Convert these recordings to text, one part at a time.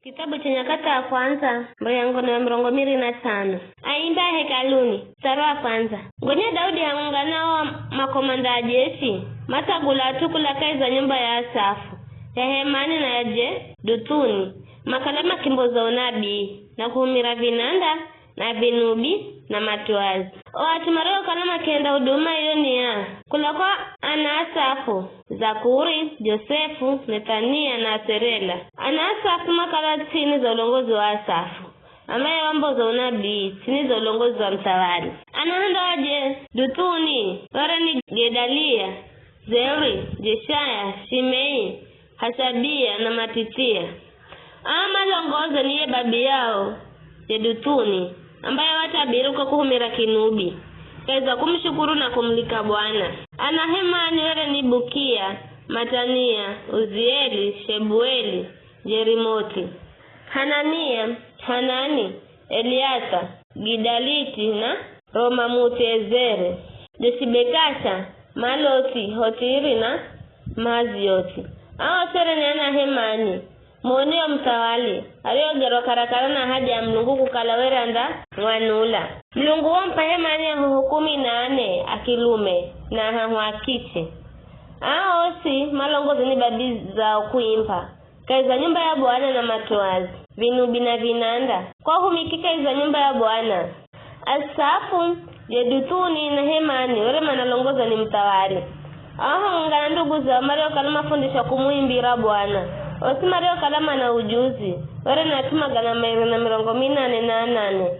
Kitabu cha Nyakati ya Kwanza mlango na 25. Aimba hekaluni. Mstari wa kwanza. Ngonya Daudi aunganao makomanda ya jeshi matagula tukula kaiza nyumba ya Asafu ya Hemani na ya Dutuni makalema kimboza unabii na kuhumira vinanda na vinubi na matuazi. Watu mareo kalama kenda huduma iyo ni ya kulakwa ana Asafu, Zakuri, Josefu, Netania na Serela. Ana Asafu makala chini za ulongozi wa Asafu ambaye wambo za unabii chini za ulongozi wa mtawali. Anahanda waje Dutuni, Warani, Gedalia, Zeri, Jeshaya, Shimei, Hasabia na Matitia. Ama longozo niye babi yao Jedutuni ambaye watabiruka kuhumira kinubi kaiza kumshukuru na kumlika Bwana. Ana Hemani, Warani, Bukia, Matania, Uzieli, Shebueli, Jerimoti, Hanania, Hanani, Eliasa, Gidaliti na Romamutezere, Desibekasha, Maloti, Hotiri na Mazioti. Awa sere ni Ana Hemani mwoneo mtawali aliyogerwa karakara na haja ya mlungu kukalawera nda mwanula. Mlungu wampa Hemani ya hukumi na ane akilume na hahuakiche. Awa osi malongozi ni babi za kuimpa kaiza nyumba ya Bwana na matoazi vinubi na vinanda kwa humikika iza nyumba ya Bwana. Asafu, Jedutuni na Hemani wale manalongoza ni mtawali. Awa ungana ndugu za Mario kalama fundisha kumuimbira Bwana. Osi Mario kalama na ujuzi wale natuma gana mairi na 48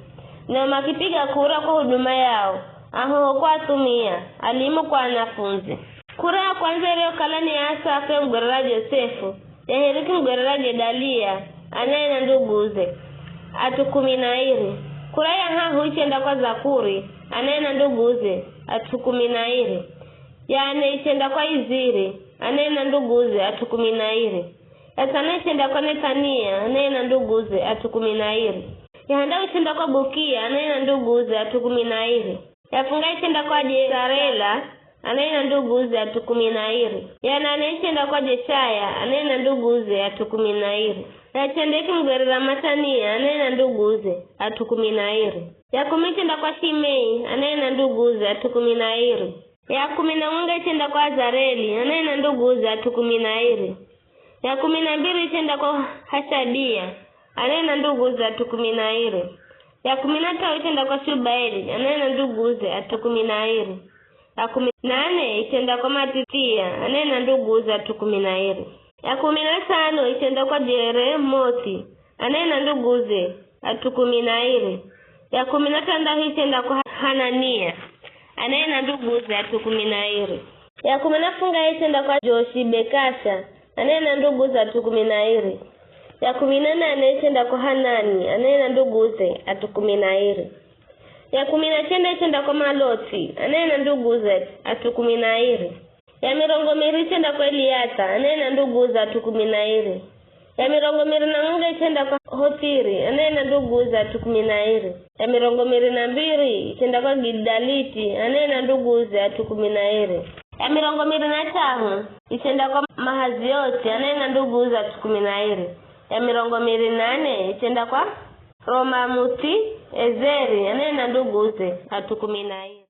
na makipiga kura kwa huduma yao. Aho kwa tumia alimu kwa wanafunzi. Kura ya kwanza ilio kalani ya Asafu mgwerera Josefu ya Heriki mgwerera Gedalia anaye na nduguze atukuminairi. Kura ya hahu ichenda kwa Zakuri anaye na nduguze atukuminairi. Ya ane ichenda kwa Iziri anaye na nduguze atukuminairi. Ya sana ichenda kwa Netania anaye na nduguze atukuminairi. Ya handa ichenda kwa Bukia anaye na nduguze atukuminairi. Ya funga ichenda kwa Jesarela anaye na nduguze atukuminairi. Ya nane ichenda kwa Jeshaya anaye na nduguze atukuminairi. Ya chendeki mgwerera Matania anaye na nduguze atukuminairi. Ya kumi ichenda kwa Shimei anaye na nduguze atukuminairi. Ya 11 ichenda kwa Azareli anaye na nduguze atukuminairi. Ya 12 ichenda kwa Hashabia anaye na nduguze atukuminairi. Ya 13 ichenda kwa Shubaeli anaye na nduguze atukuminairi. Ya 18 ichenda kwa Matitia anaye na nduguze atukuminairi. Ya 15 ichenda kwa Jeremoti anaye na nduguze atukuminairi. Ya 16 ichenda kwa Hanania anaye na nduguze atukuminairi. Ya 17 ichenda kwa Joshibekasha anaye na nduguze atukuminairi. Ya 18 ichenda kwa Hanani anaye na nduguze atukuminairi. Ya 19 ichenda kwa Maloti anaye na nduguze atukuminairi. Ya 20 ichenda kwa Eliasa anaye na nduguze atukuminairi. Ya 21 ichenda kwa Hotiri anaye na nduguze atukuminairi. Ya 22 ichenda kwa Gidaliti anaye na nduguze atukuminairi. Ya 25 ichenda kwa Mahazioti anaye na nduguze atukuminairi. Ya 28 ichenda kwa Romamuti Ezeri anaye na nduguze atukuminairi.